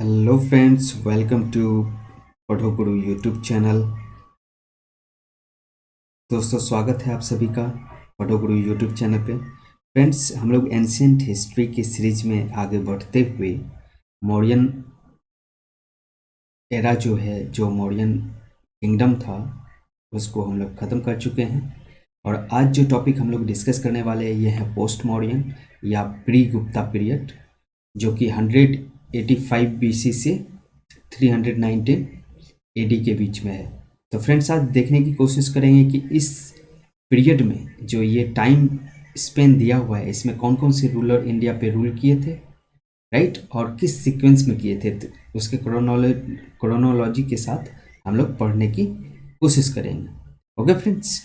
Hello friends, welcome to पढ़ो गुरु YouTube channel. दोस्तों, स्वागत है आप सभी का पढ़ो गुरु यूट्यूब चैनल पे। फ्रेंड्स, हम लोग एंशियंट हिस्ट्री की सीरीज में आगे बढ़ते हुए मौर्यन एरा जो मौर्यन किंगडम था उसको हम लोग ख़त्म कर चुके हैं। और आज जो टॉपिक हम लोग डिस्कस करने वाले हैं ये है पोस्ट मौर्यन या प्री गुप्ता पीरियड, जो कि 185 बीसी से 319 एडी के बीच में है। तो फ्रेंड्स, आज देखने की कोशिश करेंगे कि इस पीरियड में जो ये टाइम स्पेन दिया हुआ है इसमें कौन कौन से रूलर इंडिया पे रूल किए थे, राइट, और किस सीक्वेंस में किए थे। तो उसके क्रोनोलॉजी के साथ हम लोग पढ़ने की कोशिश करेंगे। ओके फ्रेंड्स,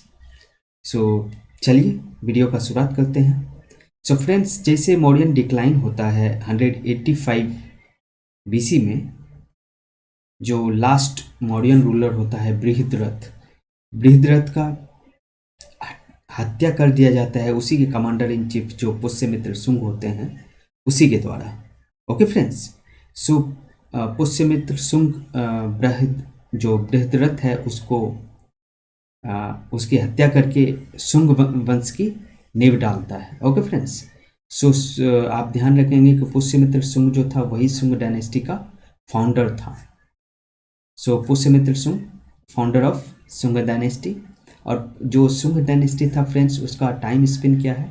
सो चलिए वीडियो का शुरुआत करते हैं। सो फ्रेंड्स, जैसे मौर्यन डिक्लाइन होता है 185 बीसी में, जो लास्ट मौर्यन रूलर होता है बृहद्रथ का हत्या कर दिया जाता है उसी के कमांडर इन चीफ जो पुष्यमित्र शुंग होते हैं उसी के द्वारा। ओके फ्रेंड्स, सो पुष्यमित्र शुंग बृहद्रथ है उसको उसकी हत्या करके शुंग वंश की नींव डालता है। ओके फ्रेंड्स, सो आप ध्यान रखेंगे कि पुष्यमित्र शुंग जो था वही शुंग डायनेस्टी का फाउंडर था। So Pushyamitra Shunga founder of Shunga dynasty. और जो शुंग डायनेस्टी था फ्रेंड्स, उसका टाइम स्पेन क्या है,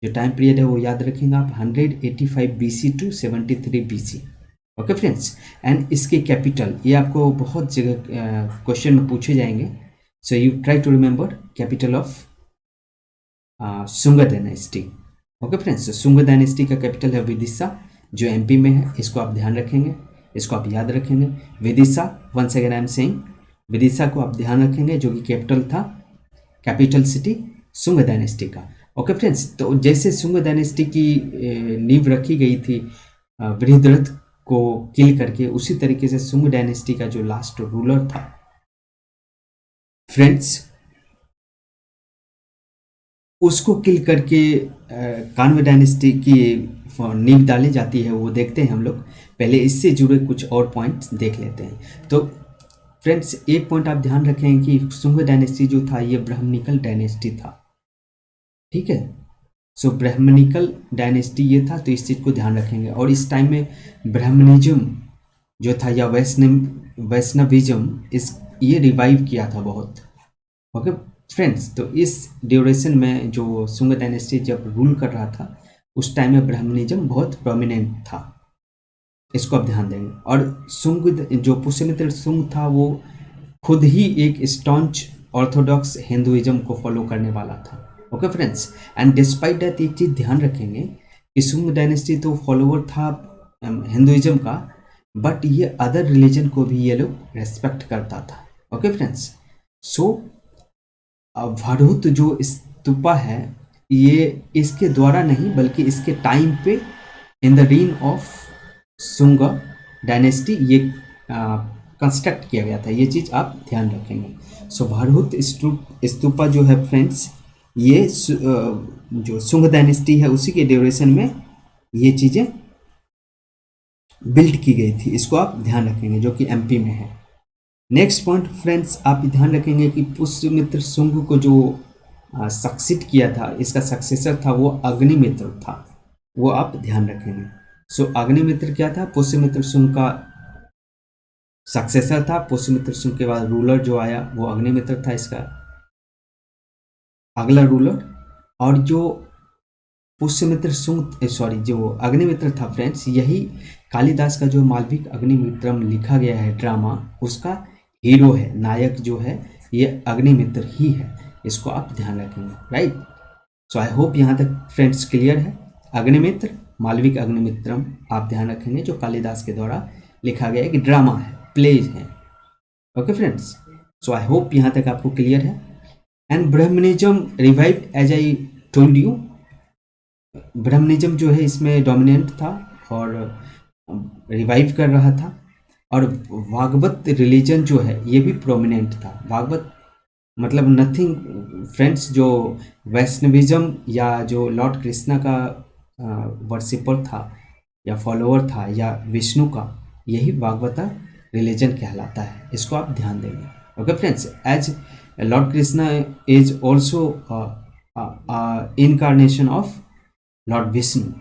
जो टाइम पीरियड है वो याद रखेंगे आप, 185 BC to 73 BC. Okay friends, and इसके कैपिटल, ये आपको बहुत जगह क्वेश्चन में पूछे जाएंगे। So you try to remember capital of Shunga dynasty. Okay friends, Shunga dynasty का कैपिटल है विदिशा, जो एमपी में है। इसको आप ध्यान रखेंगे, इसको आप याद रखेंगे। Vidisha, once again I am saying, Vidisha को आप ध्यान रखेंगे, जो कि कैपिटल था, कैपिटल सिटी शुंग डायनेस्टी का। ओके फ्रेंड्स, तो जैसे शुंग डायनेस्टी की नींव रखी गई थी बृहद्रथ को किल करके, उसी तरीके से शुंग डायनेस्टी का जो लास्ट रूलर था फ्रेंड्स, उसको किल करके कान्व डायनेस्टी की नींव डाली जाती है। वो देखते हैं हम लोग, पहले इससे जुड़े कुछ और पॉइंट्स देख लेते हैं। तो फ्रेंड्स, एक पॉइंट आप ध्यान रखें कि शुंग डायनेस्टी जो था ये ब्राह्मणिकल डायनेस्टी था। ठीक है, सो ब्राह्मणिकल डायनेस्टी ये था, तो इस चीज़ को ध्यान रखेंगे। और इस टाइम में ब्राह्मणिज्म जो था या वैष्णविज्म ये रिवाइव किया था बहुत। ओके फ्रेंड्स, तो इस ड्यूरेशन में जो शुंग डायनेस्टी जब रूल कर रहा था उस टाइम में ब्राह्मणिज्म बहुत प्रोमिनेंट था, इसको आप ध्यान देंगे। और शुंग जो पुष्यमित्र शुंग था वो खुद ही एक स्टॉन्च ऑर्थोडॉक्स हिंदुइज्म को फॉलो करने वाला था। Okay friends, and despite that एक चीज़ ध्यान रखेंगे कि शुंग डायनेस्टी तो फॉलोवर था हिंदुइज्म का, बट ये अदर रिलीजन को भी ये लोग रेस्पेक्ट करता था। ओके फ्रेंड्स, सो भरहुत जो स्तूपा है ये इसके द्वारा नहीं बल्कि इसके टाइम पे in the reign of Shunga dynasty ये कंस्ट्रक्ट किया गया था। ये चीज़ आप ध्यान रखेंगे। सो भरहुत स्तूपा जो है फ्रेंड्स, ये जो शुंग डायनेस्टी है उसी के ड्यूरेशन में ये चीज़ें बिल्ड की गई थी, इसको आप ध्यान रखेंगे, जो कि एमपी में है। नेक्स्ट पॉइंट फ्रेंड्स, आप ध्यान रखेंगे कि पुष्यमित्र शुंग को जो सक्सीड किया था, इसका सक्सेसर था वो अग्निमित्र था, वो आप ध्यान रखेंगे। सो अग्निमित्र क्या था, पुष्यमित्र शुंग का सक्सेसर था। पुष्यमित्र शुंग के बाद रूलर जो आया वो अग्निमित्र था, इसका अगला रूलर। और जो पुष्यमित्र शुंग जो अग्निमित्र था फ्रेंड्स, यही कालिदास का जो मालविक अग्निमित्रम लिखा गया है ड्रामा, उसका हीरो है, नायक जो है ये अग्निमित्र ही है, इसको आप ध्यान रखेंगे, राइट। सो आई होप यहाँ तक फ्रेंड्स क्लियर है। अग्निमित्र, मालविक अग्निमित्रम आप ध्यान रखेंगे, जो कालिदास के द्वारा लिखा गया है, कि ड्रामा है, प्लेज है। Okay friends, so I hope यहाँ तक आपको क्लियर है। And Brahmanism revive, as I told you, Brahmanism जो है इसमें डोमिनेंट था और रिवाइव कर रहा था। और भागवत रिलीजन जो है ये भी प्रोमिनेंट था। भागवत मतलब नथिंग फ्रेंड्स, जो वैष्णविज्म या जो लॉर्ड कृष्णा का वर्शिपर था या फॉलोअर था या विष्णु का, यही वाग्वता रिलीजन कहलाता है, इसको आप ध्यान देंगे। Okay friends, as lord Krishna is also incarnation of lord Vishnu.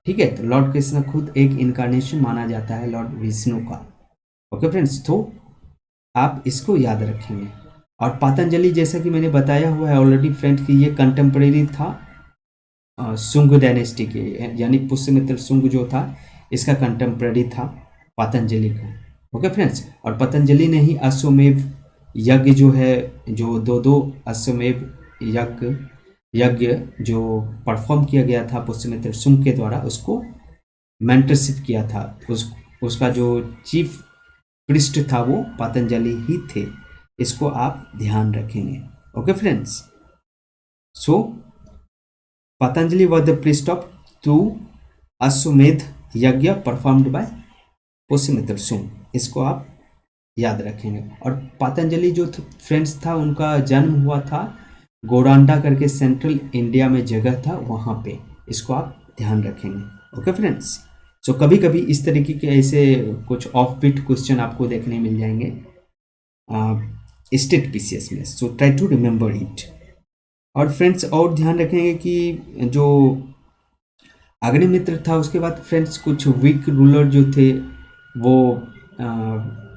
ठीक है, तो लॉर्ड कृष्णा खुद एक इनकारनेशन माना जाता है लॉर्ड विष्णु का। ओके फ्रेंड्स, तो आप इसको याद रखेंगे। और पतंजलि जैसा कि मैंने बताया हुआ है ऑलरेडी फ्रेंड कि ये कंटेम्प्रेरी था शुंग डायनेस्टी के, यानी पुष्यमित्र शुंग जो था इसका कंटेम्प्रेरी था पतंजलि का। ओके फ्रेंड्स, और पतंजलि ने ही अश्वमेध यज्ञ जो है, जो दो अश्वमेध यज्ञ जो परफॉर्म किया गया था पुष्यमित्र शुंग के द्वारा, उसको मेंटरशिप किया था। उसका जो चीफ प्रिस्ट था वो पतंजलि ही थे, इसको आप ध्यान रखेंगे। Okay friends, so Patanjali was the priest of 2 अश्वमेध यज्ञ परफॉर्म्ड बाय पुष्यमित्र शुंग, इसको आप याद रखेंगे। और पतंजलि जो फ्रेंड्स था उनका जन्म हुआ था गोरांडा करके सेंट्रल इंडिया में जगह था वहाँ पे, इसको आप ध्यान रखेंगे। ओके फ्रेंड्स, सो कभी कभी इस तरीके के ऐसे कुछ ऑफ बीट क्वेश्चन आपको देखने मिल जाएंगे स्टेट पीसीएस में, so try to remember it. और फ्रेंड्स और ध्यान रखेंगे कि जो अग्निमित्र था उसके बाद फ्रेंड्स कुछ वीक रूलर जो थे वो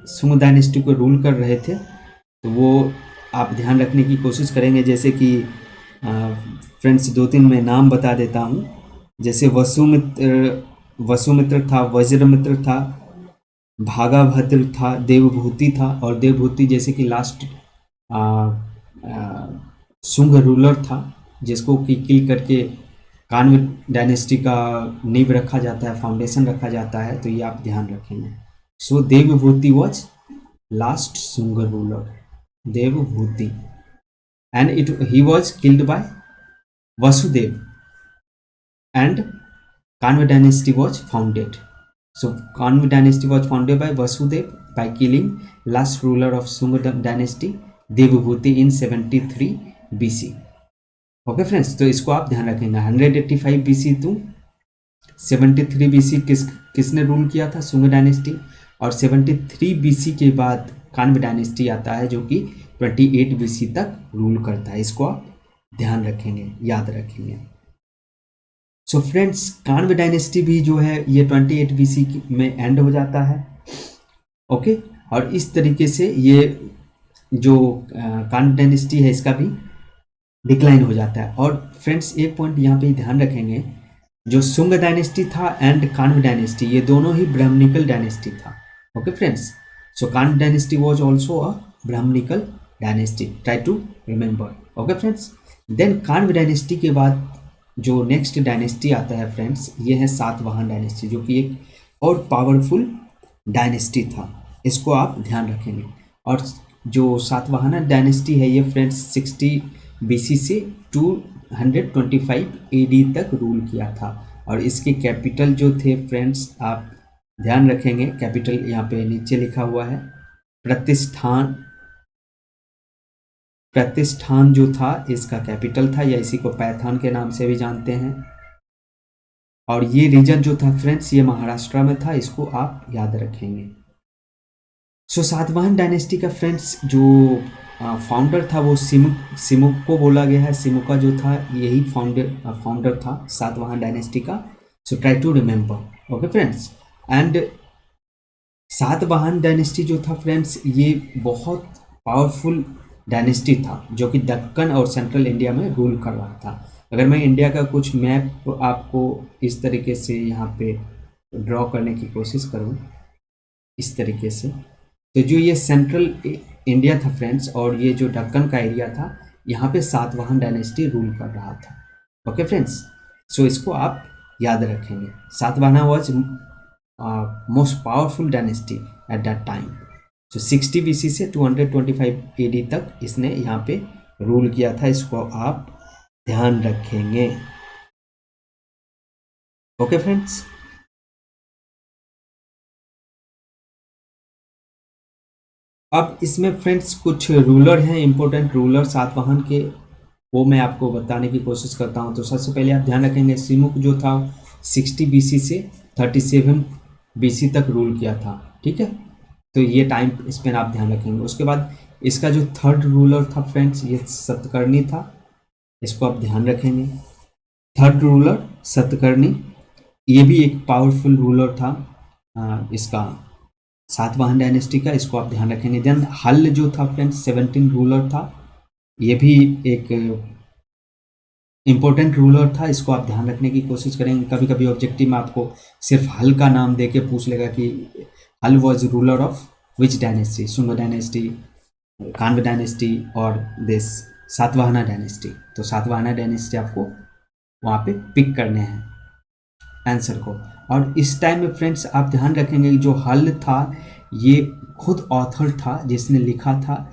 सुंग डायनेस्टी को रूल कर रहे थे, तो वो आप ध्यान रखने की कोशिश करेंगे। जैसे कि फ्रेंड्स 2-3 मैं नाम बता देता हूँ, जैसे वसुमित्र था, वज्रमित्र था, भागाभद्र था, देवभूति था। और देवभूति जैसे कि लास्ट शुंग रूलर था जिसको कि किल करके कान्व डायनेस्टी का नींव रखा जाता है, फाउंडेशन रखा जाता है, तो ये आप ध्यान रखेंगे। So Devbhuti was last Shunga ruler, Devbhuti, and he was killed by Vasudev and Kanva dynasty was founded. So Kanva dynasty was founded by Vasudev by killing last ruler of Sunga dynasty Devabhuti in 73 BC. Okay friends, तो इसको आप ध्यान रखेंगे। 185 BC to 73 BC किसने rule किया था? सुंग dynasty. और 73 BC के बाद कान्व डायनेस्टी आता है जो कि 28 BC तक रूल करता है, इसको आप ध्यान रखेंगे, याद रखेंगे। सो फ्रेंड्स, कान्व डायनेस्टी भी जो है ये 28 BC में एंड हो जाता है। ओके, और इस तरीके से ये जो कान्व डायनेस्टी है इसका भी डिक्लाइन हो जाता है। और फ्रेंड्स एक पॉइंट यहाँ पे ध्यान रखेंगे, जो सुंग डायनेस्टी था एंड कान्व डायनेस्टी ये दोनों ही ब्राह्मणिकल डायनेस्टी था। Okay friends, so Kanva dynasty was also a brahmanical dynasty, try to remember. Okay friends, then Kanva dynasty के बाद जो नेक्स्ट डायनेस्टी आता है फ्रेंड्स, ये है सातवाहन डायनेस्टी, जो कि एक और पावरफुल डायनेस्टी था, इसको आप ध्यान रखेंगे। और जो सातवाहन डायनेस्टी है ये फ्रेंड्स 60 BC से 225 AD तक रूल किया था। और इसके कैपिटल जो थे फ्रेंड्स आप ध्यान रखेंगे, कैपिटल यहाँ पे नीचे लिखा हुआ है, प्रतिष्ठान जो था इसका कैपिटल था, या इसी को पैथान के नाम से भी जानते हैं। और ये रीजन जो था फ्रेंड्स ये महाराष्ट्र में था, इसको आप याद रखेंगे। सो सातवाहन डायनेस्टी का फ्रेंड्स जो फाउंडर था वो सिमुक को बोला गया है। सिमुका जो था यही फाउंडर था सातवाहन डायनेस्टी का। So try to remember. Okay friends, and Satavahana dynasty जो था फ्रेंड्स ये बहुत पावरफुल डायनेस्टी था जो कि दक्कन और सेंट्रल इंडिया में रूल कर रहा था। अगर मैं इंडिया का कुछ मैप आपको इस तरीके से यहाँ पे ड्रॉ करने की कोशिश करूँ इस तरीके से, तो जो ये सेंट्रल इंडिया था फ्रेंड्स और ये जो दक्कन का एरिया था यहाँ पे सातवाहन डायनेस्टी रूल कर रहा था। ओके फ्रेंड्स, सो इसको आप याद रखेंगे। Satavahana was most powerful dynasty at that time. So 60 BC से 225 AD तक इसने यहाँ पे रूल किया था, इसको आप ध्यान रखेंगे। ओके फ्रेंड्स, अब इसमें फ्रेंड्स कुछ रूलर हैं, इंपॉर्टेंट रूलर सातवाहन के, वो मैं आपको बताने की कोशिश करता हूँ। तो सबसे पहले आप ध्यान रखेंगे सिमुक जो था 60 BC से 37 BC तक रूल किया था। ठीक है, तो ये टाइम स्पेन आप ध्यान रखेंगे। उसके बाद इसका जो थर्ड रूलर था फ्रेंड्स, ये सतकर्णी था, इसको आप ध्यान रखेंगे। थर्ड रूलर सतकर्णी, ये भी एक पावरफुल रूलर था इसका सातवाहन डायनेस्टी का, इसको आप ध्यान रखेंगे। देन हल्ल जो था फ्रेंड्स 17 रूलर था, ये भी एक इम्पोर्टेंट रूलर था, इसको आप ध्यान रखने की कोशिश करेंगे। कभी कभी ऑब्जेक्टिव में आपको सिर्फ हल का नाम देके पूछ लेगा कि हल was ruler of which dynasty, सुंग डायनेस्टी, कान्व डायनेस्टी और दिस सातवाहना डायनेस्टी। तो सातवाहना डायनेस्टी आपको वहाँ पे पिक करने हैं आंसर को। और इस टाइम में फ्रेंड्स आप ध्यान रखेंगे कि जो हल था ये खुद ऑथर था, जिसने लिखा था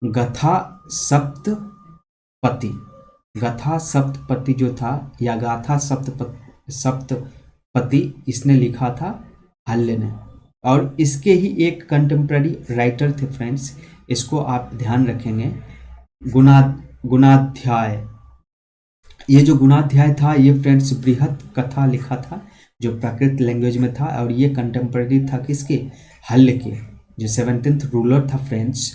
गथा सप्तपति। गथा सप्तपति जो था या गाथा सप्तपति इसने लिखा था हल्ल ने। और इसके ही एक कंटेम्प्रेरी राइटर थे फ्रेंड्स, इसको आप ध्यान रखेंगे, गुणाध्याय। ये जो गुणाध्याय था ये फ्रेंड्स बृहत कथा लिखा था, जो प्राकृत लैंग्वेज में था, और ये कंटेम्प्रेरी था किसके, हल्ल के, जो 17th रूलर था फ्रेंड्स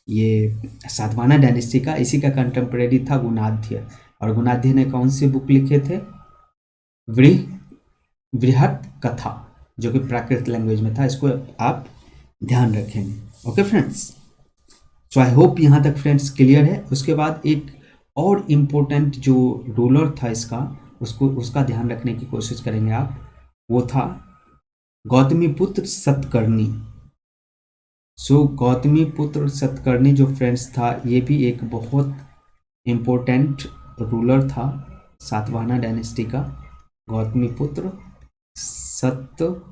ये सातवाहना डायनेस्टी का, इसी का कंटेम्प्रेरी था गुणाध्याय। और गुणाध्याय ने कौन सी बुक लिखे थे, बृहत कथा, जो कि प्राकृत लैंग्वेज में था, इसको आप ध्यान रखेंगे। Okay friends, so I hope यहाँ तक फ्रेंड्स क्लियर है। उसके बाद एक और इम्पोर्टेंट जो रूलर था इसका, उसका ध्यान रखने की कोशिश करेंगे आप, वो था गौतमीपुत्र सतकर्णी। सो गौतमीपुत्र सतकर्णी जो फ्रेंड्स था ये भी एक बहुत इम्पोर्टेंट रूलर था सातवाहना डायनेस्टी का, गौतमीपुत्र सतकर्णी,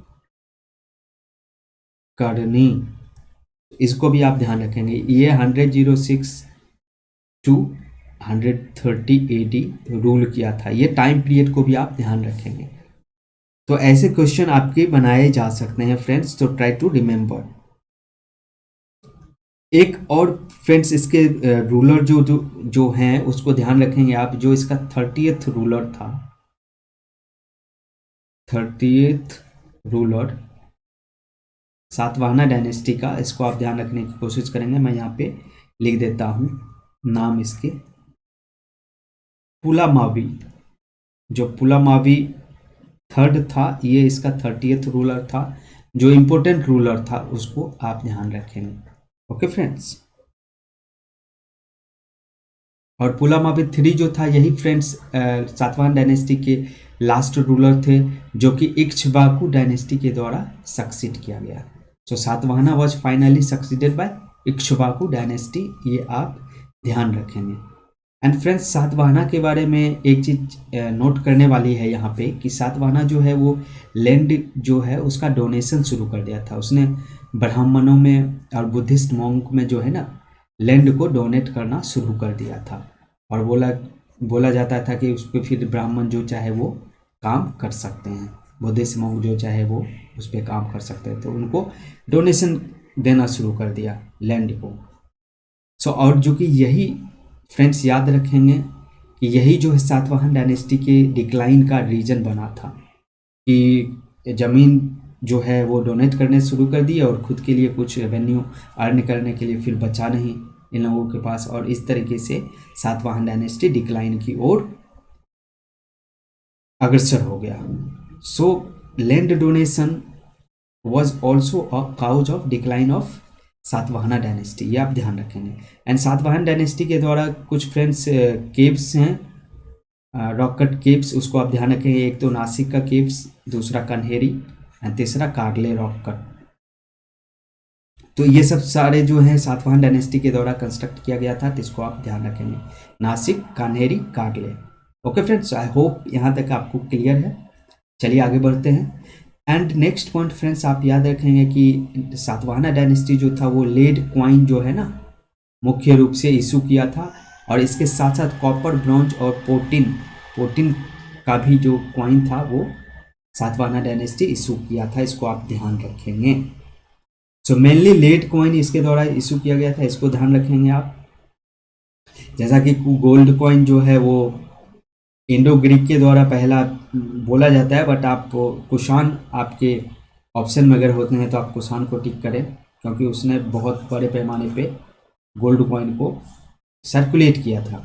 इसको भी आप ध्यान रखेंगे। ये 106 टू 130 AD रूल किया था, ये टाइम पीरियड को भी आप ध्यान रखेंगे। तो ऐसे क्वेश्चन आपके बनाए जा सकते हैं फ्रेंड्स, तो ट्राई टू रिमेंबर। एक और फ्रेंड्स इसके रूलर जो हैं उसको ध्यान रखेंगे आप, जो इसका 30th रूलर था, 30th रूलर सातवाहना डायनेस्टी का, इसको आप ध्यान रखने की कोशिश करेंगे। मैं यहाँ पे लिख देता हूँ नाम इसके, पुलामावी। जो पुलामावी थर्ड था ये इसका 30th रूलर था, जो इम्पोर्टेंट रूलर था उसको आप ध्यान रखेंगे। ओके फ्रेंड्स, और पुलामावी 3 जो था यही फ्रेंड्स सातवाहन डायनेस्टी के लास्ट रूलर थे, जो कि इक्ष्वाकु डायनेस्टी के द्वारा सक्सीड किया गया। So Satavahana was finally succeeded by Ikshvaku dynasty, ये आप ध्यान रखेंगे। एंड फ्रेंड्स सातवाहना के बारे में एक चीज़ नोट करने वाली है यहाँ पे कि सातवाहना जो है वो लैंड जो है उसका डोनेशन शुरू कर दिया था उसने, ब्राह्मणों में और बुद्धिस्ट मॉन्क में जो है ना लैंड को डोनेट करना शुरू कर दिया था। और बोला जाता था कि उस पर फिर ब्राह्मण जो चाहे वो काम कर सकते हैं, बुद्धिस्ट मॉन्क जो चाहे वो उस पर काम कर सकते हैं, तो उनको डोनेशन देना शुरू कर दिया लैंड को। सो और जो कि यही फ्रेंड्स याद रखेंगे कि यही जो है सातवाहन डायनेस्टी के डिक्लाइन का रीजन बना था, कि ज़मीन जो है वो डोनेट करने शुरू कर दी और खुद के लिए कुछ रेवेन्यू अर्न करने के लिए फिर बचा नहीं इन लोगों के पास, और इस तरीके से सातवाहन डायनेस्टी डिक्लाइन की ओर अग्रसर हो गया। So land donation was also a cause of decline of Satavahana dynasty, ये आप ध्यान रखेंगे। एंड सातवाहन डायनेस्टी के द्वारा कुछ फ्रेंड्स केव्स हैं, रॉक कट केव्स, उसको आप ध्यान रखेंगे। एक तो नासिक का केव्स, दूसरा कन्हेरी एंड तीसरा कार्ले रॉक कट। तो ये सब सारे जो हैं सातवाहन डायनेस्टी के द्वारा कंस्ट्रक्ट किया गया था, तो इसको आप ध्यान रखेंगे, नासिक, कान्हेरी, कार्ले। ओके फ्रेंड्स, आई होप यहाँ तक आपको क्लियर है। चलिए आगे बढ़ते हैं। एंड नेक्स्ट पॉइंट फ्रेंड्स आप याद रखेंगे कि सातवाहना डायनेस्टी जो था वो लेड क्वाइन जो है ना मुख्य रूप से इशू किया था, और इसके साथ साथ कॉपर, ब्रॉन्ज और पोटिन का भी जो क्वाइन था वो सातवाहना डायनेस्टी इशू किया था, इसको आप ध्यान रखेंगे। सो मेनली लेड क्वाइन इसके द्वारा इशू किया गया था, इसको ध्यान रखेंगे आप। जैसा कि गोल्ड क्वाइन जो है वो इंडो ग्रीक के द्वारा पहला बोला जाता है, बट आप कुषाण आपके ऑप्शन में अगर होते हैं तो आप कुषाण को टिक करें, क्योंकि उसने बहुत बड़े पैमाने पे गोल्ड कॉइन को सर्कुलेट किया था।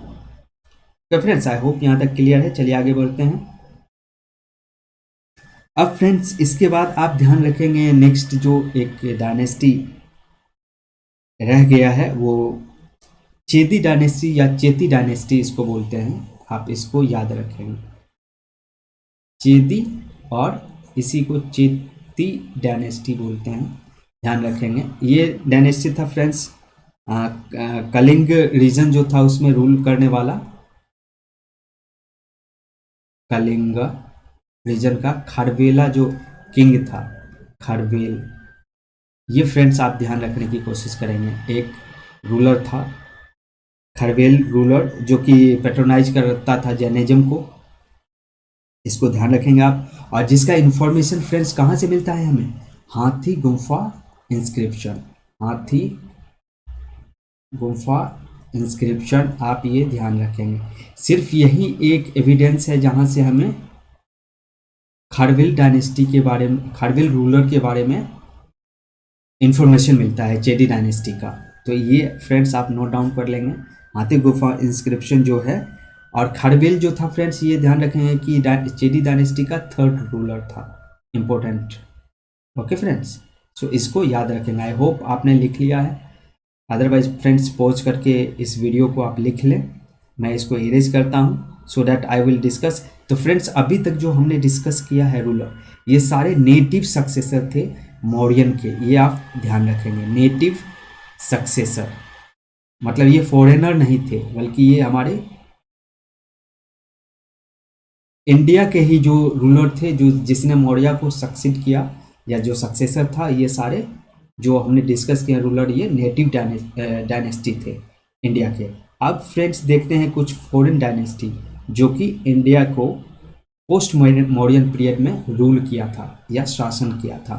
तो फ्रेंड्स आई होप यहाँ तक क्लियर है। चलिए आगे बढ़ते हैं। अब फ्रेंड्स इसके बाद आप ध्यान रखेंगे नेक्स्ट जो एक डायनेस्टी रह गया है वो चेदी डायनेस्टी या चेती डायनेस्टी इसको बोलते हैं, आप इसको याद रखेंगे। चेदी और इसी को चेती डायनेस्टी बोलते हैं, ध्यान रखेंगे। ये डायनेस्टी था फ्रेंड्स कलिंग रीजन जो था उसमें रूल करने वाला, कलिंग रीजन का खारवेला जो किंग था, खारवेल। ये फ्रेंड्स आप ध्यान रखने की कोशिश करेंगे। एक रूलर था खारवेल रूलर जो कि पेट्रोनाइज करता था जैनिज्म को, इसको ध्यान रखेंगे आप। और जिसका इंफॉर्मेशन फ्रेंड्स कहाँ से मिलता है हमें, हाथी गुम्फा इंस्क्रिप्शन, हाथी गुम्फा इंस्क्रिप्शन, आप ये ध्यान रखेंगे। सिर्फ यही एक एविडेंस है जहाँ से हमें खारवेल डायनेस्टी के बारे में, खारवेल रूलर के बारे में इंफॉर्मेशन मिलता है चेदी डायनेस्टी का। तो ये फ्रेंड्स आप नोट डाउन कर लेंगे, हाथी गुफा इंस्क्रिप्शन जो है। और खारवेल जो था फ्रेंड्स ये ध्यान रखेंगे कि चेदी डायनेस्टी का थर्ड रूलर था, इम्पोर्टेंट। ओके फ्रेंड्स, सो इसको याद रखेंगे। आई होप आपने लिख लिया है, अदरवाइज फ्रेंड्स पॉज करके इस वीडियो को आप लिख लें, मैं इसको इरेज करता हूँ so that I will discuss. तो फ्रेंड्स अभी तक जो हमने डिस्कस किया है रूलर, ये सारे नेटिव सक्सेसर थे मौर्यन के, ये आप ध्यान रखेंगे। नेटिव सक्सेसर मतलब ये फॉरेनर नहीं थे, बल्कि ये हमारे इंडिया के ही जो रूलर थे, जो जिसने मौर्य को सक्सीड किया या जो सक्सेसर था। ये सारे जो हमने डिस्कस किया रूलर, ये नेटिव डायनेस्टी थे इंडिया के। अब फ्रेंड्स देखते हैं कुछ फॉरेन डायनेस्टी जो कि इंडिया को पोस्ट मौर्यन पीरियड में रूल किया था या शासन किया था।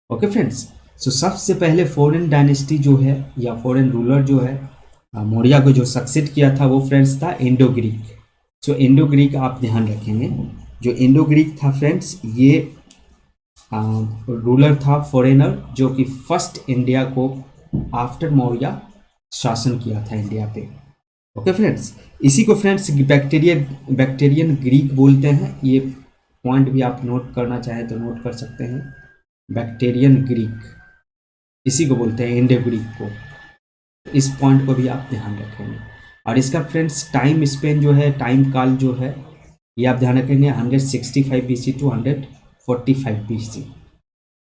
ओके फ्रेंड्स, सो सबसे पहले फॉरेन डायनेस्टी जो है या फॉरेन रूलर जो है मौर्य को जो सक्सीड किया था वो फ्रेंड्स था इंडो ग्रीक। सो इंडो ग्रीक आप ध्यान रखेंगे, जो इंडो ग्रीक था फ्रेंड्स ये रूलर था फॉरेनर जो कि फर्स्ट इंडिया को आफ्टर मौर्य शासन किया था इंडिया पे। ओके फ्रेंड्स, इसी को फ्रेंड्स बैक्टेरियन ग्रीक बोलते हैं। ये पॉइंट भी आप नोट करना चाहें तो नोट कर सकते हैं। बैक्टेरियन ग्रीक इसी को बोलते हैं, इंडो ग्रीक को। इस पॉइंट को भी आप ध्यान रखेंगे। और इसका फ्रेंड्स टाइम स्पेन जो है, टाइम काल जो है, ये आप ध्यान रखेंगे 165 BC टू 145 BC।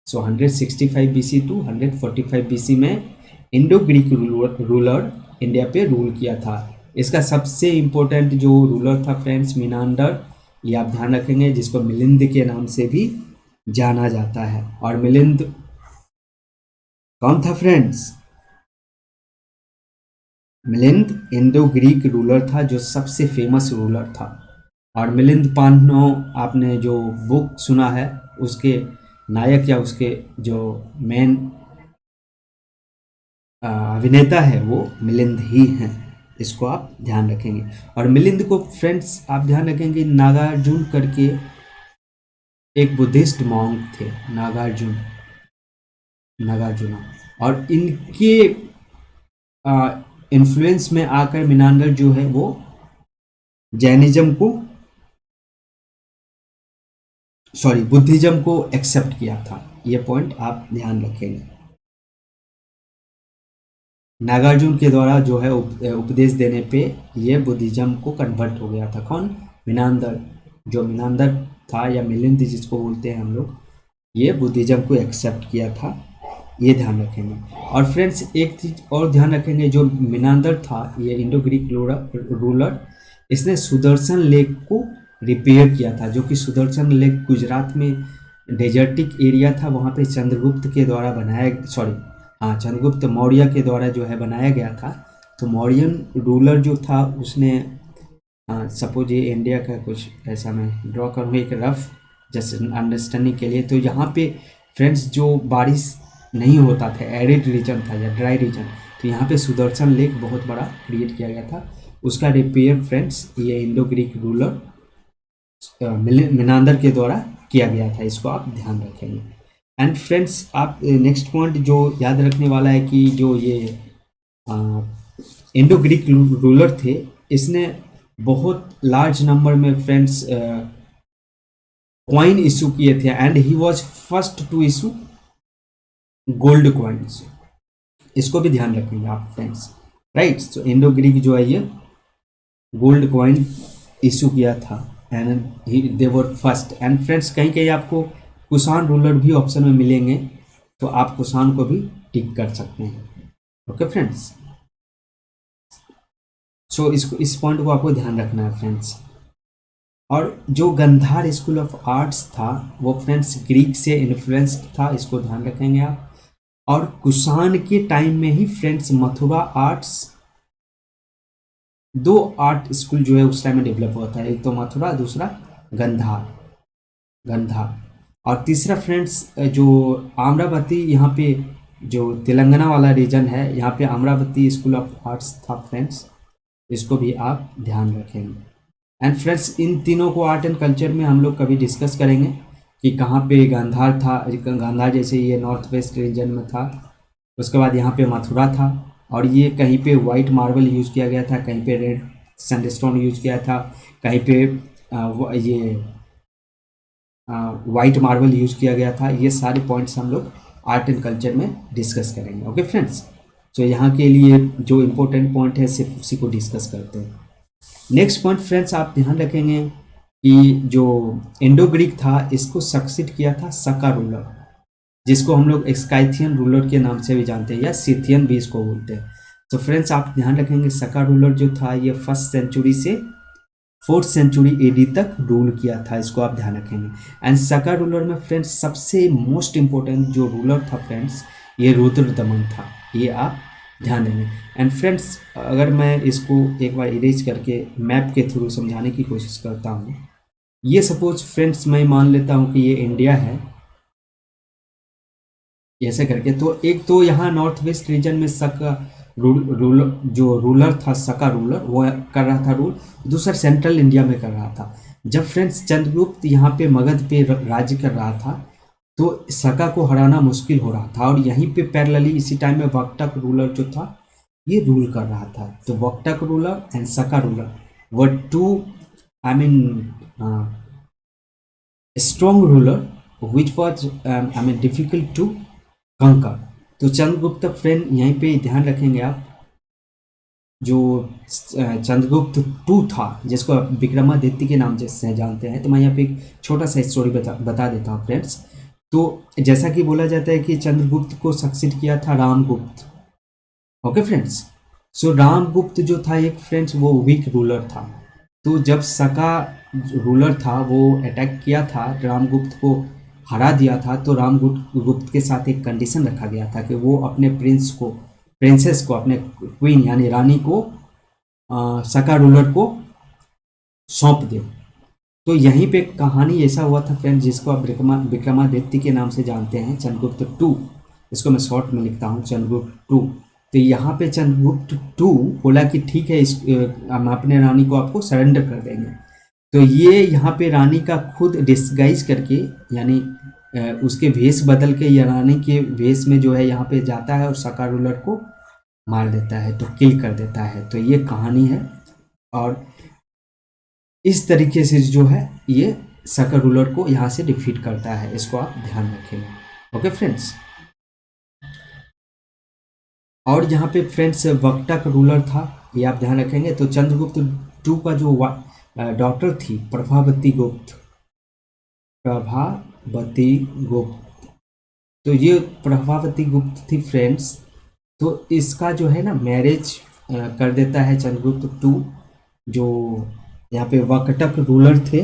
सो 165 BC टू 145 BC में इंडो ग्रीक रूलर इंडिया पे रूल किया था। इसका सबसे इम्पोर्टेंट जो रूलर था फ्रेंड्स मिनांडर, ये आप ध्यान रखेंगे, जिसको मिलिंद के नाम से भी जाना जाता है। और मिलिंद कौन था friends, Milind Indo Greek ruler था जो सबसे फेमस रूलर था। और मिलिंद पानो आपने जो बुक सुना है उसके नायक या उसके जो मेन अभिनेता है वो मिलिंद ही हैं, इसको आप ध्यान रखेंगे। और मिलिंद को फ्रेंड्स आप ध्यान रखेंगे नागार्जुन करके एक बुद्धिस्ट मॉन्क थे, नागार्जुना। और इनके इन्फ्लुएंस में आकर मिनांडर जो है वो जैनिज्म को बुद्धिज्म को एक्सेप्ट किया था। ये पॉइंट आप ध्यान रखेंगे। नागार्जुन के द्वारा जो है उपदेश देने पे ये बुद्धिज्म को कन्वर्ट हो गया था। कौन, मिनांदर। जो मिनांदर था या मिलिंद जिसको बोलते हैं हम लोग, ये बुद्धिज्म को एक्सेप्ट किया था, ये ध्यान रखेंगे। और फ्रेंड्स एक चीज़ और ध्यान रखेंगे, जो मिनांदर था ये इंडो ग्रीक रूलर, इसने सुदर्शन लेक को रिपेयर किया था, जो कि सुदर्शन लेक गुजरात में डेजर्टिक एरिया था, वहाँ पे चंद्रगुप्त के द्वारा चंद्रगुप्त मौर्य के द्वारा जो है बनाया गया था। तो मौर्यन रूलर जो था उसने सपोज ये इंडिया का कुछ ऐसा मैं ड्रॉ करूँ एक रफ जस्ट अंडरस्टैंडिंग के लिए। तो यहाँ पे फ्रेंड्स जो बारिश नहीं होता था, एरिड रीजन था या ड्राई रीजन, तो यहाँ पे सुदर्शन लेक बहुत बड़ा क्रिएट किया गया था। उसका रिपेयर फ्रेंड्स ये इंडो ग्रीक रूलर मिनांदर के द्वारा किया गया था, इसको आप ध्यान रखेंगे। एंड फ्रेंड्स आप नेक्स्ट पॉइंट जो याद रखने वाला है कि जो ये इंडो ग्रीक रूलर थे, इसने बहुत लार्ज नंबर में फ्रेंड्स कॉइन इशू किए थे, and he was first to issue gold coins. इसको भी ध्यान रखेंगे आप friends, right. So Indo Greek जो है ये गोल्ड कॉइन इशू किया था, and they were first. And friends कहीं कहीं आपको कुषाण रूलर भी ऑप्शन में मिलेंगे, तो आप कुषाण को भी टिक कर सकते हैं। ओके फ्रेंड्स, सो इसको इस पॉइंट को आपको ध्यान रखना है फ्रेंड्स। और जो गंधार स्कूल ऑफ आर्ट्स था वो फ्रेंड्स ग्रीक से इन्फ्लुएंस्ड था, इसको ध्यान रखेंगे आप। और कुषाण के टाइम में ही फ्रेंड्स मथुरा आर्ट्स, दो आर्ट स्कूल जो है उस टाइम में डेवलप हुआ था, एक तो मथुरा, दूसरा गंधार। गंधार और तीसरा फ्रेंड्स जो अमरावती, यहाँ पे जो तेलंगाना वाला रीजन है, यहाँ पे अमरावती स्कूल ऑफ आर्ट्स था फ्रेंड्स, इसको भी आप ध्यान रखेंगे। एंड फ्रेंड्स इन तीनों को आर्ट एंड कल्चर में हम लोग कभी डिस्कस करेंगे कि कहाँ पे गांधार था। गांधार जैसे ये नॉर्थ वेस्ट रीजन में था, उसके बाद यहाँ पे मथुरा था, और ये कहीं पे वाइट मार्बल यूज़ किया गया था, कहीं पे रेड सैंडस्टोन यूज़ किया था, कहीं पे ये वाइट मार्बल यूज़ किया गया था। ये सारे पॉइंट्स हम लोग आर्ट एंड कल्चर में डिस्कस करेंगे। ओके फ्रेंड्स, तो यहाँ के लिए जो इम्पोर्टेंट पॉइंट है सिर्फ उसी को डिस्कस करते हैं। नेक्स्ट पॉइंट फ्रेंड्स आप ध्यान रखेंगे कि जो इंडो ग्रीक था इसको सक्सीड किया था सका रूलर, जिसको हम लोग स्काइथियन रूलर के नाम से भी जानते हैं, या सिथियन भी इसको बोलते हैं। तो फ्रेंड्स आप ध्यान रखेंगे सका रूलर जो था ये 1st सेंचुरी से 4th सेंचुरी एडी तक रूल किया था, इसको आप ध्यान रखेंगे। एंड सका रूलर में फ्रेंड्स सबसे मोस्ट इंपॉर्टेंट जो रूलर था फ्रेंड्स ये रुद्रदमन था, ये आप ध्यान देंगे। एंड फ्रेंड्स अगर मैं इसको एक बार इरेज करके मैप के थ्रू समझाने की कोशिश करता हूँ, ये सपोज फ्रेंड्स मैं मान लेता हूँ कि ये इंडिया है, ऐसे करके। तो एक तो यहाँ नॉर्थ वेस्ट रीजन में सका रूलर जो रूलर था, सका रूलर वो कर रहा था रूल, दूसरा सेंट्रल इंडिया में कर रहा था। जब फ्रेंड्स चंद्रगुप्त यहाँ पे मगध पे राज्य कर रहा था तो सका को हराना मुश्किल हो रहा था, और यहीं पे पैरेलली इसी टाइम में वक्टक रूलर जो था ये रूल कर रहा था। तो Vakataka ruler and Saka ruler were two I mean strong ruler which was I mean difficult to conquer. तो चंद्रगुप्त फ्रेंड यहीं पे ध्यान रखेंगे आप, जो चंद्रगुप्त टू था जिसको आप विक्रमादित्य के नाम से जानते हैं। तो मैं यहाँ पे एक छोटा सा स्टोरी बता देता हूँ फ्रेंड्स। तो जैसा कि बोला जाता है कि चंद्रगुप्त को सक्सीड किया था रामगुप्त। ओके फ्रेंड्स, सो रामगुप्त जो था एक फ्रेंड्स वो वीक रूलर था। तो जब सका रूलर था वो अटैक किया था, रामगुप्त को हरा दिया था, तो रामगुप्त के साथ एक कंडीशन रखा गया था कि वो अपने प्रिंसेस को, अपने क्वीन यानी रानी को सका रूलर को सौंप दे। तो यहीं पे कहानी ऐसा हुआ था फ्रेंड्स जिसको आप विक्रमादित्य के नाम से जानते हैं, चंद्रगुप्त टू। इसको मैं शॉर्ट में लिखता हूँ चंद्रगुप्त टू। तो यहाँ पे चंद्रगुप्त टू बोला कि ठीक है, हम अपने रानी को आपको सरेंडर कर देंगे। तो ये यहाँ पे रानी का खुद डिस्गाइज करके, यानी उसके भेष बदल के या रानी के भेष में जो है यहाँ पे जाता है और सका रूलर को मार देता है, तो किल कर देता है। तो ये कहानी है, और इस तरीके से जो है ये सका रूलर को यहाँ से डिफीट करता है, इसको आप ध्यान रखेंगे। ओके फ्रेंड्स, और यहाँ पे फ्रेंड्स वक्टक रूलर था, ये आप ध्यान रखेंगे। तो चंद्रगुप्त टू का जो डॉटर थी प्रभावती गुप्त, तो ये प्रभावती गुप्त थी फ्रेंड्स। तो इसका जो है ना मैरिज कर देता है चंद्रगुप्त टू, जो यहाँ पे वकटक रूलर थे,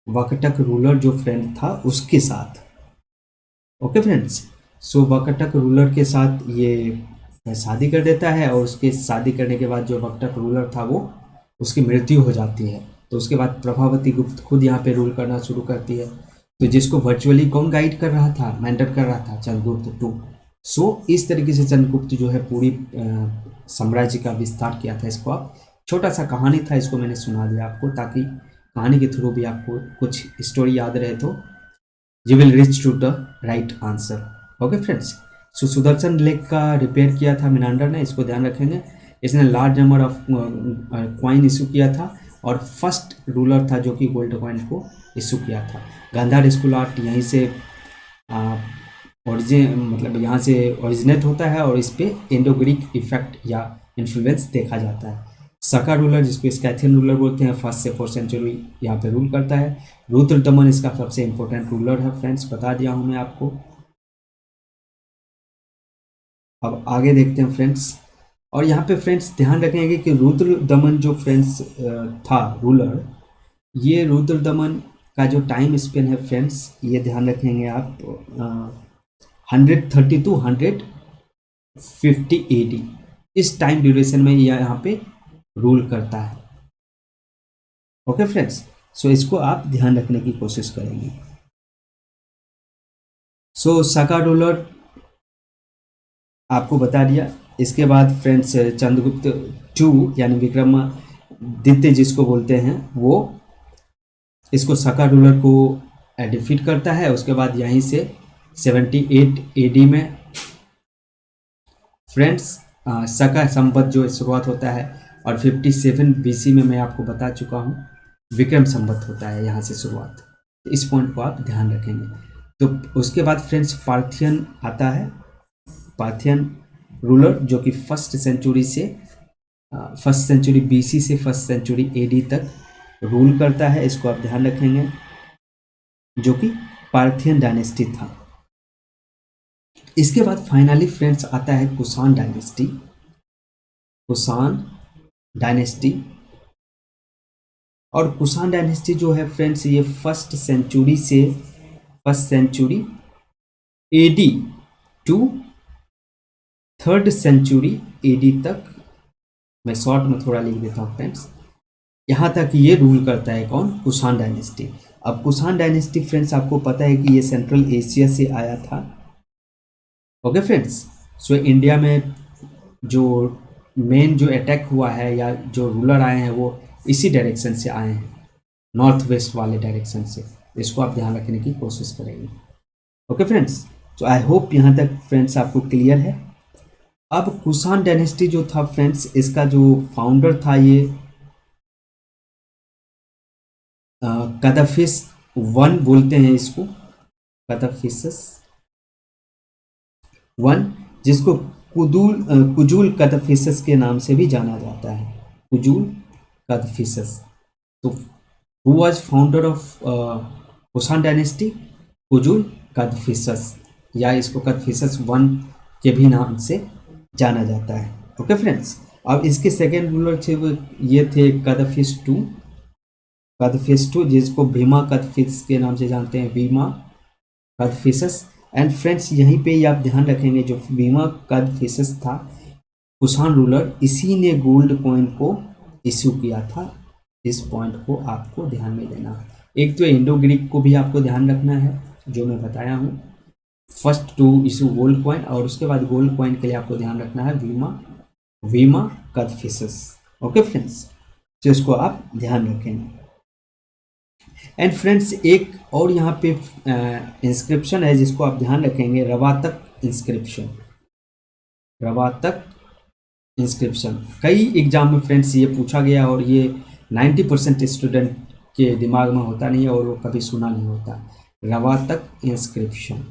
वकटक रूलर जो फ्रेंड था उसके साथ। ओके फ्रेंड्स, सो वकटक रूलर के साथ ये शादी कर देता है, और उसके शादी करने के बाद जो वकटक रूलर था वो उसकी मृत्यु हो जाती है। तो उसके बाद प्रभावती गुप्त खुद यहाँ पे रूल करना शुरू करती है। तो जिसको वर्चुअली कौन गाइड कर रहा था, मेंटर कर रहा था, चंद्रगुप्त टू। सो इस तरीके से चंद्रगुप्त जो है पूरी साम्राज्य का विस्तार किया था। इसको आप छोटा सा कहानी था, इसको मैंने सुना दिया आपको, ताकि कहानी के थ्रू भी आपको कुछ स्टोरी याद रहे। तो you will reach to the right answer. Okay friends, Sudarshan lake का रिपेयर किया था मिनांडर ने, इसको ध्यान रखेंगे। इसने large number of coin issue किया था और फर्स्ट रूलर था जो कि गोल्ड कॉइन को इशू किया था। गांधार स्कूल आर्ट यहीं से ओरिजिन मतलब यहाँ से ओरिजिनेट होता है और इस पे इंडो ग्रीक इफेक्ट या इन्फ्लुएंस देखा जाता है। सका रूलर जिसको स्कैथियन रूलर बोलते हैं, 1st से 4th सेंचुरी यहाँ पे रूल करता है। रुद्रदमन इसका सबसे इंपॉर्टेंट रूलर है फ्रेंड्स, बता दिया हूँ मैं आपको। अब आगे देखते हैं फ्रेंड्स, और यहाँ पे फ्रेंड्स ध्यान रखेंगे कि रुद्रदमन जो फ्रेंड्स था रूलर, ये रुद्रदमन का जो टाइम स्पेन है फ्रेंड्स, ये ध्यान रखेंगे आप 130 to 150 AD, इस टाइम ड्यूरेशन में यह यहाँ पे रूल करता है। ओके फ्रेंड्स, सो इसको आप ध्यान रखने की कोशिश करेंगे। सो सका रूलर आपको बता दिया। इसके बाद फ्रेंड्स चंद्रगुप्त टू यानी विक्रमादित्य जिसको बोलते हैं, वो इसको सका रूलर को डिफीट करता है। उसके बाद यहीं से 78 AD में फ्रेंड्स सका संवत जो शुरुआत होता है, और 57 BC में मैं आपको बता चुका हूँ विक्रम संवत होता है यहाँ से शुरुआत। इस पॉइंट को आप ध्यान रखेंगे। तो उसके बाद फ्रेंड्स पार्थियन आता है, पार्थियन रूलर जो कि 1st सेंचुरी से 1st सेंचुरी BC से 1st सेंचुरी AD तक रूल करता है, इसको आप ध्यान रखेंगे, जो कि पार्थियन डायनेस्टी था। इसके बाद फाइनली फ्रेंड्स आता है कुषाण डायनेस्टी। कुषाण डायनेस्टी, और कुषाण डायनेस्टी जो है फ्रेंड्स ये 1st सेंचुरी से 1st century AD to 3rd century AD तक, मैं शॉर्ट में थोड़ा लिख देता हूँ फ्रेंड्स, यहाँ तक ये रूल करता है कौन, कुषाण डायनेस्टी। अब कुषाण डायनेस्टी फ्रेंड्स आपको पता है कि ये सेंट्रल एशिया से आया था। ओके फ्रेंड्स, सो इंडिया में जो मेन जो अटैक हुआ है या जो रूलर आए हैं वो इसी डायरेक्शन से आए हैं, नॉर्थ वेस्ट वाले डायरेक्शन से। इसको आप ध्यान रखने की कोशिश करेंगे। ओके फ्रेंड्स, तो आई होप यहाँ तक फ्रेंड्स आपको क्लियर है। अब कुषाण डायनेस्टी जो था फ्रेंड्स, इसका जो फाउंडर था ये कदाफिस वन बोलते हैं इसको, कदाफिसस वन, जिसको कुजूल कदाफिसस के नाम से भी जाना जाता है, कुजूल कदाफिसस। तो who was founder of Kushan dynasty, Kujula Kadphises, या इसको कदाफिसस वन के भी नाम से जाना जाता है। ओके फ्रेंड्स, अब इसके सेकेंड रूलर थे वो ये थे कदाफिस टू, कदफिस टू जिसको भीमा कदफिस के नाम से जानते हैं, भीमा कदफिसस। एंड फ्रेंड्स यहीं पे ही आप ध्यान रखेंगे जो भीमा कदफिसस था कुषाण रूलर, इसी ने गोल्ड कॉइन को इशू किया था। इस पॉइंट को आपको ध्यान में देना। एक तो इंडो ग्रीक को भी आपको ध्यान रखना है जो मैं बताया हूँ, first to issue gold coin, और उसके बाद गोल्ड कॉइन के लिए आपको ध्यान रखना है भीमा कदफिसस। ओके फ्रेंड्स, तो इसको आप ध्यान रखेंगे। एंड फ्रेंड्स एक और यहाँ पे इंस्क्रिप्शन है जिसको आप ध्यान रखेंगे, रवातक इंस्क्रिप्शन। रवातक इंस्क्रिप्शन कई एग्जाम में फ्रेंड्स ये पूछा गया और ये 90% स्टूडेंट के दिमाग में होता नहीं है और वो कभी सुना नहीं होता। रवातक इंस्क्रिप्शन,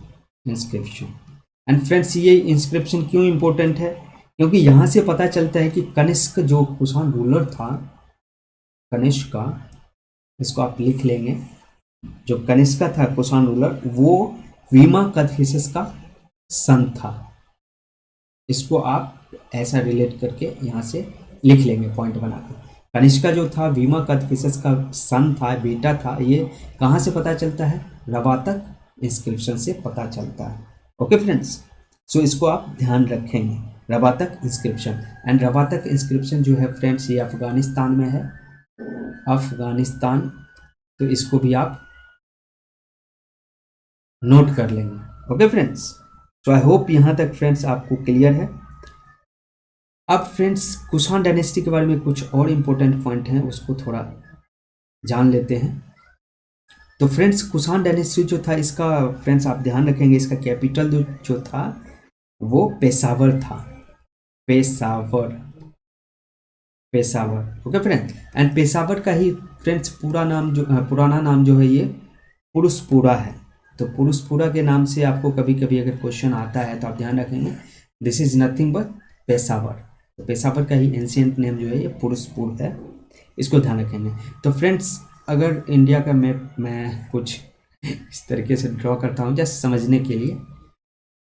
एंड फ्रेंड्स ये इंस्क्रिप्शन क्यों इम्पोर्टेंट है, क्योंकि यहाँ से पता चलता है कि कनिष्क जो कुषाण रूलर था, कनिष्क का, इसको आप लिख लेंगे, जो कनिष्का था कुषाण रूलर वो भीमा कदफिसस का सन था। इसको आप ऐसा रिलेट करके यहाँ से लिख लेंगे पॉइंट बनाकर। कनिष्का जो था भीमा कदफिसस का सन था, बेटा था। ये कहाँ से पता चलता है, रवातक इंस्क्रिप्शन से पता चलता है। ओके फ्रेंड्स, सो इसको आप ध्यान रखेंगे, रवातक इंस्क्रिप्शन। एंड रवातक इंस्क्रिप्शन जो है फ्रेंड्स ये अफगानिस्तान में है, अफगानिस्तान, तो इसको भी आप नोट कर लेंगे। ओके फ्रेंड्स, तो आई होप यहाँ तक फ्रेंड्स आपको क्लियर है। अब फ्रेंड्स कुषाण डायनेस्टी के बारे में कुछ और इम्पोर्टेंट पॉइंट हैं, उसको थोड़ा जान लेते हैं। तो फ्रेंड्स कुषाण डायनेस्टी जो था इसका, फ्रेंड्स आप ध्यान रखेंगे, इसका कैपिटल जो था वो पेशावर था। Peshawar, Peshawar. Okay friends, and Peshawar का ही फ्रेंड्स पुराना नाम जो है ये पुरुषपुरा है। तो पुरुषपुरा के नाम से आपको कभी कभी अगर क्वेश्चन आता है तो आप ध्यान रखेंगे this is nothing but Peshawar. तो पेशावर का ही एंशियंट नेम जो है ये पुरुषपुर है, इसको ध्यान रखेंगे। तो फ्रेंड्स अगर इंडिया का मैप मैं कुछ इस तरीके से ड्रॉ करता हूँ जस्ट समझने के लिए,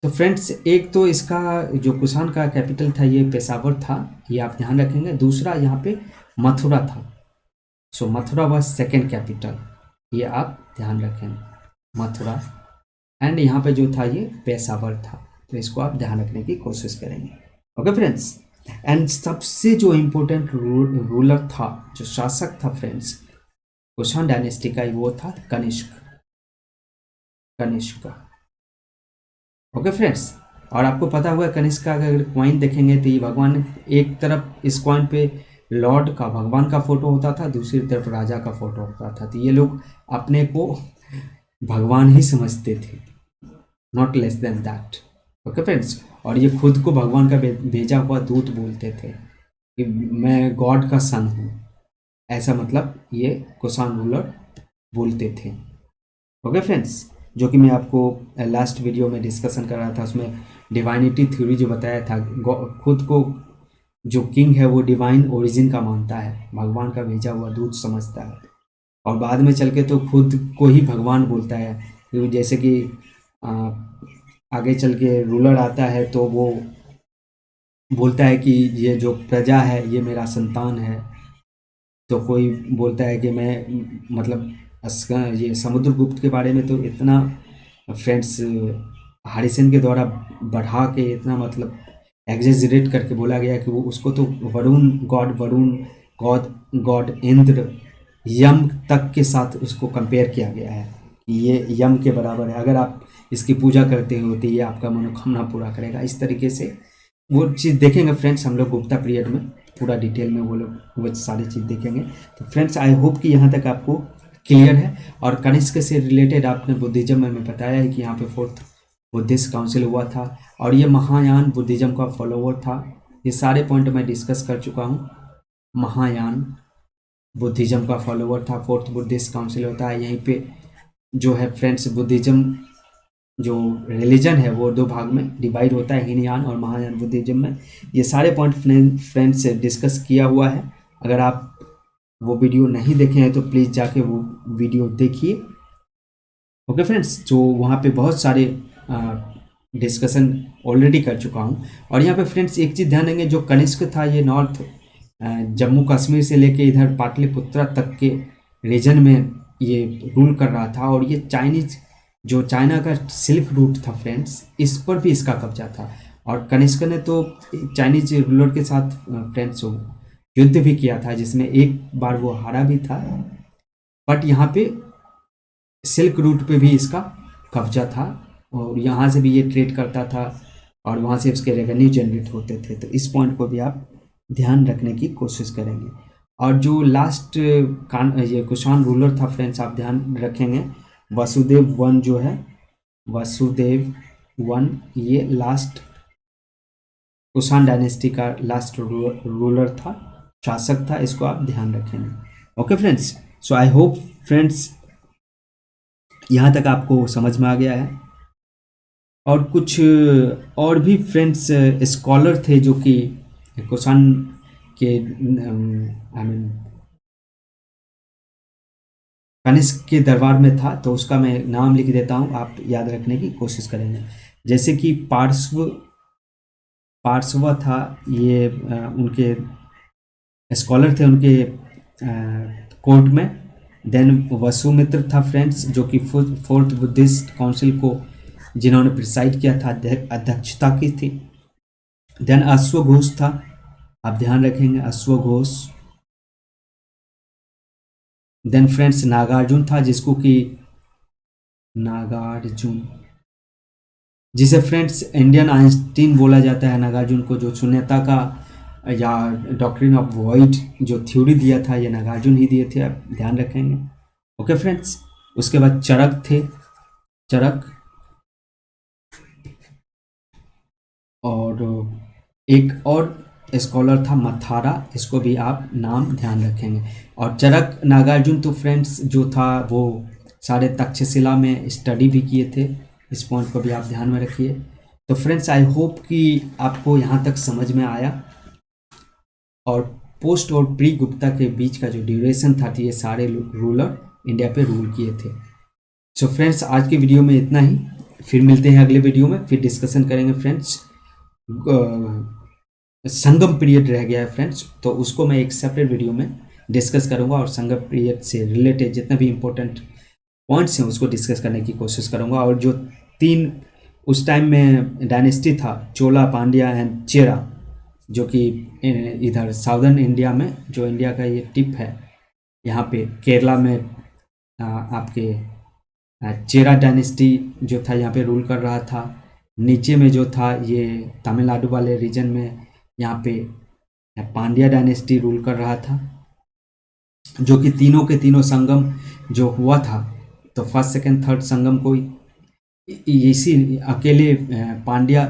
तो फ्रेंड्स एक तो इसका जो कुषाण का कैपिटल था ये पेशावर था, ये आप ध्यान रखेंगे। दूसरा यहाँ पे मथुरा था, सो मथुरा वॉज सेकेंड कैपिटल, ये आप ध्यान रखेंगे, मथुरा। एंड यहाँ पे जो था ये पेशावर था, तो इसको आप ध्यान रखने की कोशिश करेंगे। ओके फ्रेंड्स, एंड सबसे जो इम्पोर्टेंट रूलर था, जो शासक था फ्रेंड्स कुषाण डायनेस्टी का, वो था कनिष्क। Kanishka, okay friends. और आपको पता हुआ कनिष्क का अगर कॉइन देखेंगे तो ये भगवान, एक तरफ इस कॉइन पे लॉर्ड का, भगवान का फोटो होता था, दूसरी तरफ राजा का फोटो होता था। तो ये लोग अपने को भगवान ही समझते थे, not less than that. Okay friends, और ये खुद को भगवान का भेजा हुआ दूत बोलते थे कि मैं गॉड का सन हूँ, ऐसा मतलब ये कुषाण रूलर बोलते थे। ओके फ्रेंड्स, जो कि मैं आपको लास्ट वीडियो में डिस्कशन कर रहा था, उसमें डिवाइनिटी थ्योरी जो बताया था, खुद को जो किंग है वो डिवाइन ओरिजिन का मानता है, भगवान का भेजा हुआ दूत समझता है, और बाद में चल के तो खुद को ही भगवान बोलता है। जैसे कि आगे चल के रूलर आता है तो वो बोलता है कि ये जो प्रजा है ये मेरा संतान है। तो कोई बोलता है कि मैं मतलब ये समुद्रगुप्त के बारे में तो इतना फ्रेंड्स हारिसन के द्वारा बढ़ा के इतना मतलब एग्जेजरेट करके बोला गया कि वो उसको तो वरुण गॉड इंद्र यम तक के साथ उसको कंपेयर किया गया है कि ये यम के बराबर है, अगर आप इसकी पूजा करते हो तो ये आपका मनोकामना पूरा करेगा। इस तरीके से वो चीज़ देखेंगे फ्रेंड्स हम लोग गुप्ता पीरियड में, पूरा डिटेल में वो सारी चीज़ देखेंगे। तो फ्रेंड्स आई होप कि यहाँ तक आपको क्लियर है। और कनिष्क से रिलेटेड आपने बुद्धिज्म में मैं बताया है कि यहाँ पे 4th बुद्धिस्ट काउंसिल हुआ था और ये महायान बुद्धिज्म का फॉलोवर था। ये सारे पॉइंट मैं डिस्कस कर चुका हूँ। महायान बुद्धिज्म का फॉलोवर था, 4th बुद्धिस्ट काउंसिल होता है। यहीं पे जो है फ्रेंड्स बुद्धिज्म जो रिलीजन है वो 2 भाग में डिवाइड होता है, हीनयान और महायान बुद्धिज्म में। ये सारे पॉइंट फ्रेंड्स से डिस्कस किया हुआ है। अगर आप वो वीडियो नहीं देखे हैं तो प्लीज़ जाके वो वीडियो देखिए। ओके फ्रेंड्स, जो वहाँ पे बहुत सारे डिस्कशन ऑलरेडी कर चुका हूँ। और यहाँ पे फ्रेंड्स एक चीज़ ध्यान देंगे, जो कनिष्क था ये नॉर्थ जम्मू कश्मीर से लेके इधर पाटलिपुत्रा तक के रीजन में ये रूल कर रहा था। और ये चाइनीज जो चाइना का सिल्क रूट था फ्रेंड्स, इस पर भी इसका कब्जा था। और कनिष्क ने तो चाइनीज रूलर के साथ फ्रेंड्स युद्ध भी किया था, जिसमें एक बार वो हारा भी था। बट यहाँ पे सिल्क रूट पे भी इसका कब्जा था और यहाँ से भी ये ट्रेड करता था और वहाँ से उसके रेवेन्यू जनरेट होते थे। तो इस पॉइंट को भी आप ध्यान रखने की कोशिश करेंगे। और जो लास्ट ये कुषाण रूलर था फ्रेंड्स, आप ध्यान रखेंगे वसुदेव वन जो है, वसुदेव वन ये लास्ट कुषाण डायनेस्टी का लास्ट रूलर था, शासक था। इसको आप ध्यान रखेंगे। Okay friends, so I hope friends यहाँ तक आपको समझ में आ गया है। और कुछ और भी फ्रेंड्स स्कॉलर थे जो कि कुषाण के आई मीन कनिष्क के दरबार में था, तो उसका मैं नाम लिख देता हूँ, आप याद रखने की कोशिश करेंगे। जैसे कि पार्श्व था, ये उनके स्कॉलर थे उनके कोर्ट में। देन वसुमित्र था फ्रेंड्स, जो कि 4th बुद्धिस्ट काउंसिल को जिन्होंने प्रिसाइड किया था, अध्यक्षता की थी। देन अश्वघोष था, आप ध्यान रखेंगे अश्वघोष। देन फ्रेंड्स नागार्जुन था, जिसको कि नागार्जुन जिसे फ्रेंड्स इंडियन आइंस्टीन बोला जाता है नागार्जुन को, जो शून्यता का या डॉक्ट्रिन ऑफ वॉइड जो थ्योरी दिया था ये नागार्जुन ही दिए थे, आप ध्यान रखेंगे। ओके फ्रेंड्स, उसके बाद चरक थे, चरक, और एक और स्कॉलर था मथारा, इसको भी आप नाम ध्यान रखेंगे। और चरक नागार्जुन तो फ्रेंड्स जो था वो सारे तक्षशिला में स्टडी भी किए थे, इस पॉइंट को भी आप ध्यान में रखिए। तो फ्रेंड्स आई होप कि आपको यहाँ तक समझ में आया, और पोस्ट और प्री गुप्ता के बीच का जो ड्यूरेशन था, ये सारे रूलर इंडिया पे रूल किए थे। सो फ्रेंड्स आज की वीडियो में इतना ही, फिर मिलते हैं अगले वीडियो में, फिर डिस्कशन करेंगे फ्रेंड्स। संगम पीरियड रह गया है फ्रेंड्स, तो उसको मैं एक सेपरेट वीडियो में डिस्कस करूंगा, और संगम पीरियड से रिलेटेड जितने भी इम्पोर्टेंट पॉइंट्स हैं उसको डिस्कस करने की कोशिश करूंगा। और जो 3 उस टाइम में डायनेस्टी था, चोला, पांड्या एंड चेरा, जो कि इधर साउदर्न इंडिया में, जो इंडिया का ये टिप है, यहाँ पे केरला में आपके चेरा डायनेस्टी जो था यहाँ पे रूल कर रहा था। नीचे में जो था ये तमिलनाडु वाले रीजन में यहाँ पे पांड्या डायनेस्टी रूल कर रहा था, जो कि तीनों के तीनों संगम जो हुआ था, तो फर्स्ट सेकंड थर्ड संगम को इसी अकेले पांड्या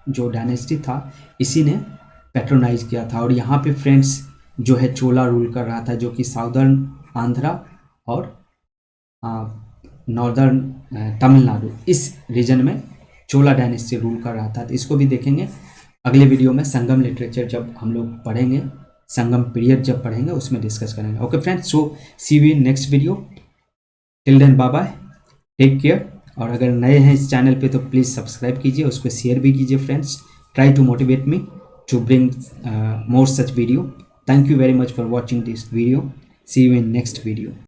जो डायनेस्टी था इसी ने पैट्रोनाइज किया था। और यहाँ पे फ्रेंड्स जो है चोला रूल कर रहा था, जो कि साउदर्न आंध्रा और नॉर्दर्न तमिलनाडु, इस रीजन में चोला डायनेस्टी रूल कर रहा था। तो इसको भी देखेंगे अगले वीडियो में, संगम लिटरेचर जब हम लोग पढ़ेंगे, संगम पीरियड जब पढ़ेंगे उसमें डिस्कस करेंगे। Okay friends, so see you in next video, till then bye bye, take care. और अगर नए हैं इस चैनल पे तो प्लीज़ सब्सक्राइब कीजिए, उसको शेयर भी कीजिए friends. Try to motivate me to bring more such video. Thank you very much for watching this video. See you in next video.